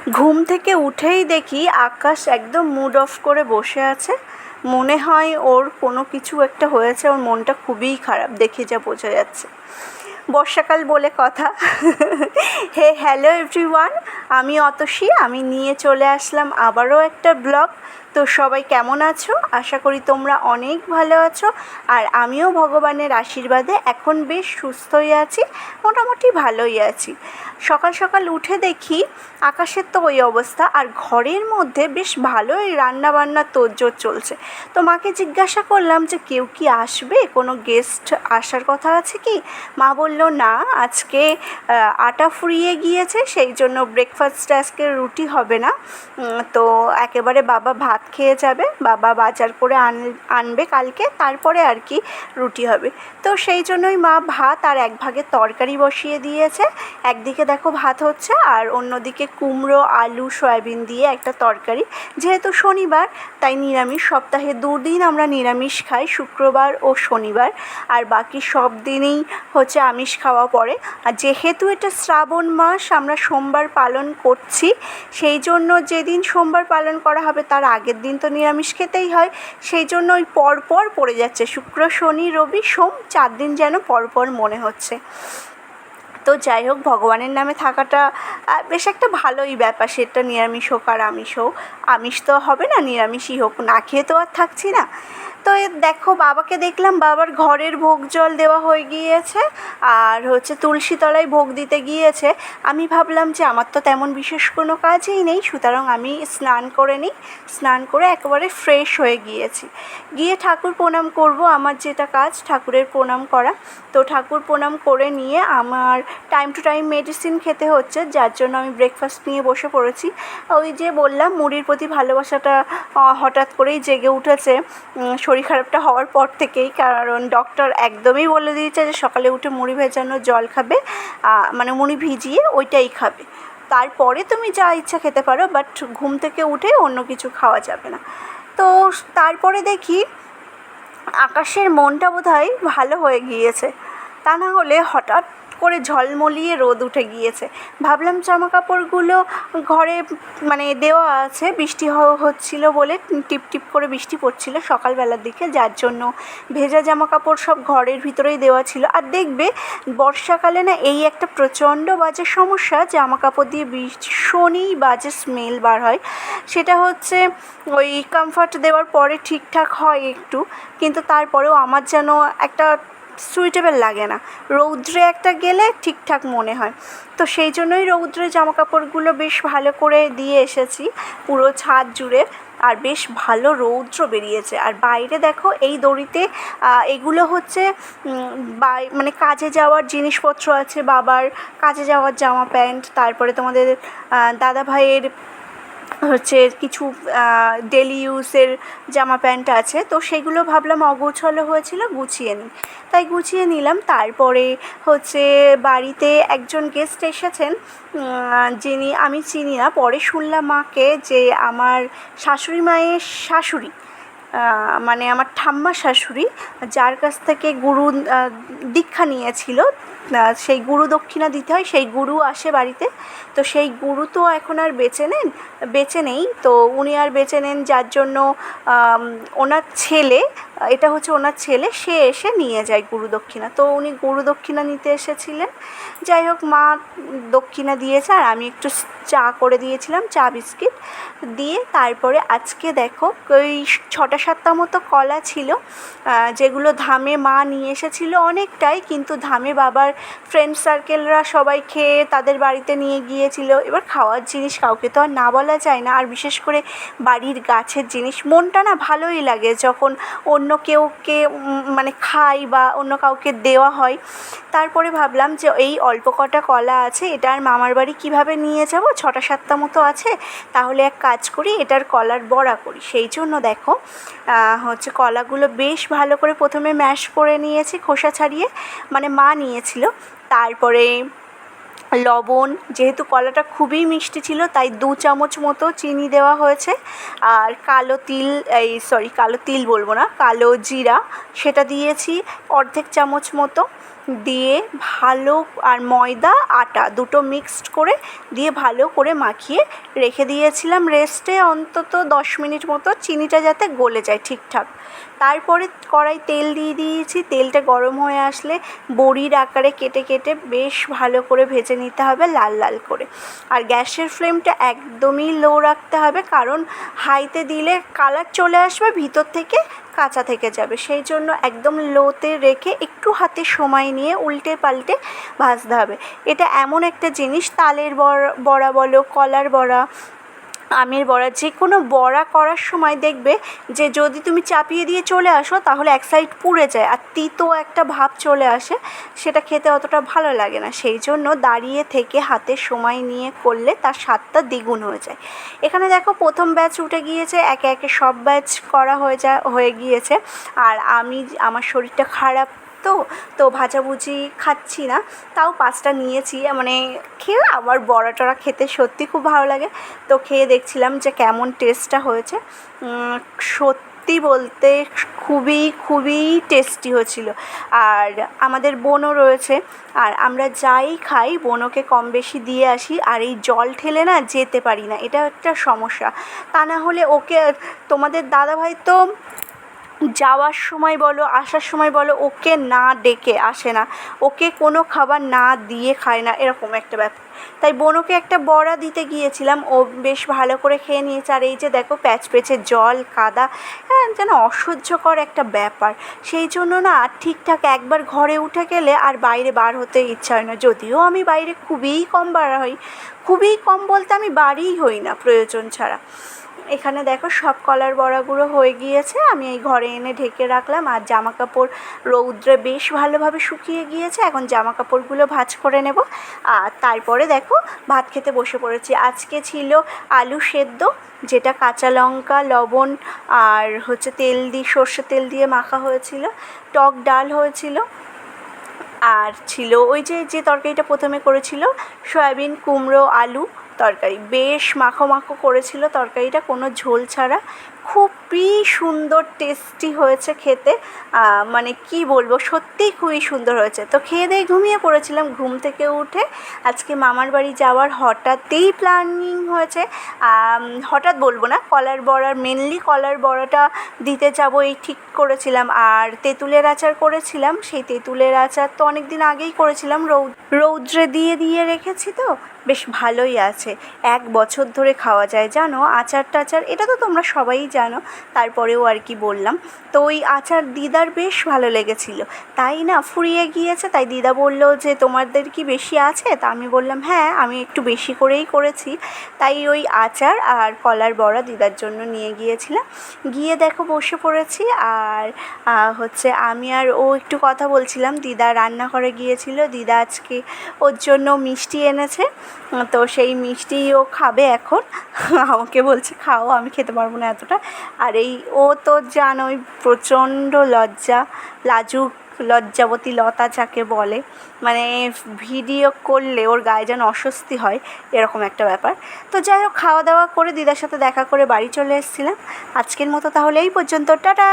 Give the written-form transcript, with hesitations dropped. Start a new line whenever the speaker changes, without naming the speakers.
ঘুম থেকে উঠেই দেখি আকাশ একদম মুড অফ করে বসে আছে। মনে হয় ওর কোনো কিছু একটা হয়েছে, ওর মনটা খুবই খারাপ, দেখে যা বোঝা যাচ্ছে। বর্ষাকাল বলে কথা। হ্যালো এভরিওয়ান, আমি অতসী, আমি নিয়ে চলে আসলাম আবারও একটা ব্লগ। তো সবাই কেমন আছো? আশা করি তোমরা অনেক ভালো আছো, আর আমিও ভগবানের আশীর্বাদে এখন বেশ সুস্থই আছি, মোটামুটি ভালোই আছি। সকাল সকাল উঠে দেখি আকাশের তো ওই অবস্থা, আর ঘরের মধ্যে বেশ ভালোই রান্নাবান্নার তোড়জোড় চলছে। তো মাকে জিজ্ঞাসা করলাম যে কেউ কি আসবে, কোনো গেস্ট আসার কথা আছে কি? মা বলল না, আজকে আটা ফুরিয়ে গিয়েছে, সেই জন্য ব্রেকফাস্টে আজকে রুটি হবে না। তো একেবারে বাবা ভাত খেয়ে যাবে, বাবা বাজার করে আনবে কালকে, তারপরে আর কি রুটি হবে। তো সেই জন্যই মা ভাত আর এক ভাগের তরকারি বসিয়ে দিয়েছে। একদিকে দেখো ভাত হচ্ছে, আর অন্যদিকে কুমড়ো আলু সয়াবিন দিয়ে একটা তরকারি। যেহেতু শনিবার, তাই নিরামিষ, সপ্তাহে 2 দিন আমরা নিরামিষ খাই, শুক্রবার ও শনিবার, আর বাকি সব দিনই হচ্ছে আমিষ খাওয়া পড়ে। আর যেহেতু এটা শ্রাবণ মাস, আমরা সোমবার পালন করছি, সেই জন্য যেদিন সোমবার পালন করা হবে তার আগের দিন তো নিরামিষ খেতেই হয়। সেই জন্য ওই পরপর পড়ে যাচ্ছে, শুক্র শনি রবি সোম, 4 দিন যেন পরপর মনে হচ্ছে। তো যাই হোক, ভগবানের নামে থাকাটা বেশ একটা ভালোই ব্যাপার, সেটা নিরামিষ হোক আর আমিষ হোক। আমিষ তো হবে না, নিরামিষই হোক, না খেয়ে তো আর থাকছি না। তো দেখো, বাবাকে দেখলাম বাবার ঘরের ভোগ জল দেওয়া হয়ে গিয়েছে, আর হচ্ছে তুলসী তলায় ভোগ দিতে গিয়েছে। আমি ভাবলাম যে আমার তো তেমন বিশেষ কোনো কাজই নেই, সুতরাং আমি স্নান করে নিই। স্নান করে একেবারে ফ্রেশ হয়ে গিয়ে ঠাকুর প্রণাম করব, আমার যেটা কাজ ঠাকুরের প্রণাম করা। তো ঠাকুর প্রণাম করে নিয়ে আমার টাইম টু টাইম মেডিসিন খেতে হচ্ছে, যার জন্য আমি ব্রেকফাস্ট নিয়ে বসে পড়েছি। ওই যে বললাম, মুড়ির প্রতি ভালোবাসাটা হঠাৎ করেই জেগে উঠেছে শরীর খারাপটা হওয়ার পর থেকেই, কারণ ডক্টর একদমই বলে দিয়েছে যে সকালে উঠে মুড়ি ভেজানো জল খাবে, মানে মুড়ি ভিজিয়ে ওইটাই খাবে, তারপরে তুমি যা ইচ্ছা খেতে পারো, বাট ঘুম থেকে উঠে অন্য কিছু খাওয়া যাবে না। তো তারপরে দেখি আকাশের মনটা বোধহয় ভালো হয়ে গিয়েছে, তা না হলে হঠাৎ করে ঝলমলিয়ে রোদ উঠে গিয়েছে। ভাবলাম জামা কাপড়গুলো ঘরে মানে দেওয়া আছে, বৃষ্টি হচ্ছিল বলে, টিপ টিপ করে বৃষ্টি পড়ছিল সকালবেলার দিকে, যার জন্য ভেজা জামা কাপড় সব ঘরের ভিতরেই দেওয়া ছিল। আর দেখবে বর্ষাকালে না এই একটা প্রচণ্ড বাজে সমস্যা, জামা কাপড় দিয়ে ভীষণই বাজে স্মেল বার হয়। সেটা হচ্ছে ওই কমফর্ট দেওয়ার পরে ঠিকঠাক হয় একটু, কিন্তু তারপরেও আমার যেন একটা সুইটেবল লাগে না, রৌদ্রে একটা গেলে ঠিকঠাক মনে হয়। তো সেই জন্যই রৌদ্রে জামাকাপড়গুলো বেশ ভালো করে দিয়ে এসেছি পুরো ছাদ জুড়ে, আর বেশ ভালো রৌদ্র বেরিয়েছে। আর বাইরে দেখো এই দড়িতে এগুলো হচ্ছে মানে কাজে যাওয়ার জিনিসপত্র আছে, বাবার কাজে যাওয়ার জামা প্যান্ট, তারপরে তোমাদের দাদা ভাইয়ের হচ্ছে কিছু ডেলি ইউজের জামা প্যান্ট আছে। তো সেগুলো ভাবলাম অগোছালো হয়েছিল, গুছিয়ে নিই, তাই গুছিয়ে নিলাম। তারপরে হচ্ছে বাড়িতে একজন গেস্ট এসেছেন, যিনি আমি চিনি না, পরে শুনলাম মাকে যে আমার শাশুড়ি মায়ের শাশুড়ি, মানে আমার ঠাম্মা শাশুড়ি, যার কাছ থেকে গুরু দীক্ষা নিয়েছিল, সেই গুরু দক্ষিণা দিতে হয়, সেই গুরু আসে বাড়িতে। তো সেই গুরু তো এখন আর বেঁচে নেই, তো উনি আর বেঁচে নেন, যার জন্য ওনার ছেলে, এটা হচ্ছে ওনার ছেলে, সে এসে নিয়ে যায় গুরু দক্ষিণা। তো উনি গুরু দক্ষিণা নিতে এসেছিলেন। যাই হোক, মা দক্ষিণা দিয়েছে, আর আমি একটু চা করে দিয়েছিলাম, চা বিস্কিট দিয়ে। তারপরে আজকে দেখো ওই 6-7টা মতো কলা ছিল, যেগুলো ধামে মা নিয়ে এসেছিল অনেকটাই, কিন্তু ধামে বাবার ফ্রেন্ড সার্কেলরা সবাই খেয়ে তাদের বাড়িতে নিয়ে গিয়েছিল। এবার খাওয়ার জিনিস কাউকে তো আর না বলা যায় না, আর বিশেষ করে বাড়ির গাছের জিনিস মনটা না ভালোই লাগে যখন অন্য কেউকে মানে খাই বা অন্য কাউকে দেওয়া হয়। তারপরে ভাবলাম যে এই অল্প কটা কলা আছে, এটা আর মামার বাড়ি কীভাবে নিয়ে যাব, 6-7টা মতো আছে, তাহলে এক কাজ করি, এটার কলার বড়া করি। সেই জন্য দেখো হচ্ছে কলাগুলো বেশ ভালো করে প্রথমে ম্যাশ করে নিয়েছি, খোসা ছাড়িয়ে, মানে মা নিয়েছিল। তারপরে লবণ, যেহেতু কলাটা খুবই মিষ্টি ছিল তাই 2 চামচ মতো চিনি দেওয়া হয়েছে, আর কালো তিল বলবো না, কালো জিরা, সেটা দিয়েছি অর্ধেক চামচ মতো। দিয়ে ভালো, আর ময়দা আটা দুটো মিক্সড করে দিয়ে ভালো করে মাখিয়ে রেখে দিয়েছিলাম রেস্টে অন্তত 10 মিনিট মতো, চিনিটা যাতে গলে যায় ঠিকঠাক। তারপরে কড়াই তেল দিয়ে দিয়েছি, তেলটা গরম হয়ে আসলে বড়ির আকারে কেটে কেটে বেশ ভালো করে ভেজে নিতে হবে লাল লাল করে। আর গ্যাসের ফ্লেমটা একদমই লো রাখতে হবে, কারণ হাইতে দিলে কালার চলে আসবে, ভিতর থেকে কাঁচা থেকে যাবে। সেই জন্য একদম লোতে রেখে একটু হাতে সময় নিয়ে উল্টে পাল্টে ভাজতে হবে। এটা এমন একটা জিনিস, তালের বড়া বলো, কলার বড়া, আমের বড়া, যে কোনো বড়া করার সময় দেখবে যে যদি তুমি চাপিয়ে দিয়ে চলে আসো তাহলে এক সাইড পুড়ে যায় আর তিতো একটা ভাব চলে আসে, সেটা খেতে অতটা ভালো লাগে না। সেই জন্য দাঁড়িয়ে থেকে হাতে সময় নিয়ে করলে তার স্বাদটা দ্বিগুণ হয়ে যায়। এখানে দেখো প্রথম ব্যাচ উঠে গিয়েছে, একে একে সব ব্যাচ করা হয়ে গিয়েছে। আর আমার শরীরটা খারাপ, তো ভাজাভুজি খাচ্ছি না, তাও 5টা নিয়েছি। মানে খেয়ে আমার বড়া টড়া খেতে সত্যি খুব ভালো লাগে। তো খেয়ে দেখছিলাম যে কেমন টেস্টটা হয়েছে। সত্যি বলতে খুবই খুবই টেস্টি হয়েছিল। আর আমাদের বোনও রয়েছে, আর আমরা যাই খাই বোনকে কম বেশি দিয়ে আসি। আর এই জল ঠেলে না যেতে পারি না, এটা একটা সমস্যা। তা না হলে ওকে, তোমাদের দাদাভাই তো যাওয়ার সময় বলো আসার সময় বলো ওকে না ডেকে আসে না, ওকে কোনো খাবার না দিয়ে খায় না, এরকম একটা ব্যাপার। তাই বোনকে একটা বড়া দিতে গিয়েছিলাম, ও বেশ ভালো করে খেয়ে নিয়েছে। আর এই যে দেখো প্যাচ পেচে জল কাদা, যেন অসহ্যকর একটা ব্যাপার। সেই জন্য না ঠিকঠাক একবার ঘরে উঠে গেলে আর বাইরে বার হতে ইচ্ছা হয় না। যদিও আমি বাইরে খুবই কম বার হই, খুবই কম বলতে আমি বাড়িই হই না প্রয়োজন ছাড়া। এখানে দেখো সব কলার বড়াগুলো হয়ে গিয়েছে, আমি এই ঘরে এনে ঢেকে রাখলাম। আর জামা কাপড় রৌদ্রে বেশ ভালোভাবে শুকিয়ে গিয়েছে, এখন জামা কাপড়গুলো ভাঁজ করে নেব। আর তারপরে দেখো ভাত খেতে বসে পড়েছি। আজকে ছিল আলু সেদ্ধ, যেটা কাঁচা লঙ্কা লবণ আর তেল দিয়ে, সর্ষে তেল দিয়ে মাখা হয়েছিল। টক ডাল হয়েছিল, আর ছিল ওই যে তরকারিটা প্রথমে করেছিল, সয়াবিন কুমড়ো আলু তরকারি। বেশ মাখো মাখো করেছিল তরকারিটা, কোনো ঝোল ছাড়া। খুবই সুন্দর টেস্টি হয়েছে খেতে, মানে কি বলবো, সত্যিই খুবই সুন্দর হয়েছে। তো খেয়ে দিয়ে ঘুমিয়ে পড়েছিলাম। ঘুম থেকে উঠে আজকে মামার বাড়ি যাওয়ার হঠাৎই প্ল্যানিং হয়েছে। হঠাৎ বলবো না, কলার বড়ার, মেনলি কলার বড়াটা দিতে যাবো এই ঠিক করেছিলাম। আর তেঁতুলের আচার করেছিলাম, সেই তেঁতুলের আচার তো অনেক দিন আগেই করেছিলাম, রৌদ্রে দিয়ে রেখেছি, তো বেশ ভালোই আছে। 1 বছর ধরে খাওয়া যায় জানো আচার টাচার, এটা তো তোমরা সবাই জানো, তারপরেও আর কি বললাম। তো ওই আচার দিদার বেশ ভালো লেগেছিল, তাই না ফুরিয়ে গিয়েছে। তাই দিদা বললো যে তোমাদের কি বেশি আছে? তা আমি বললাম হ্যাঁ, আমি একটু বেশি করেই করেছি। তাই ওই আচার আর কলার বড়া দিদার জন্য নিয়ে গিয়েছিলাম। গিয়ে দেখো বসে পড়েছি। আর আমি আর ও একটু কথা বলছিলাম। দিদা রান্নাঘরে গিয়েছিল, দিদা আজকে ওর জন্য মিষ্টি এনেছে, তো সেই মিষ্টি ও খাবে এখন। আমাকে বলছে খাও, আমি খেতে পারবো না এতটা। আর ও তো জানোই প্রচণ্ড লাজুক, লজ্জাবতী লতা যাকে বলে, মানে ভিডিও করলে ওর গায়ে যেন অস্বস্তি হয়, এরকম একটা ব্যাপার। তো যাই হোক, খাওয়া দাওয়া করে দিদার সাথে দেখা করে বাড়ি চলে এসেছিলাম। আজকের মতো তাহলে এই পর্যন্ত, টাটা।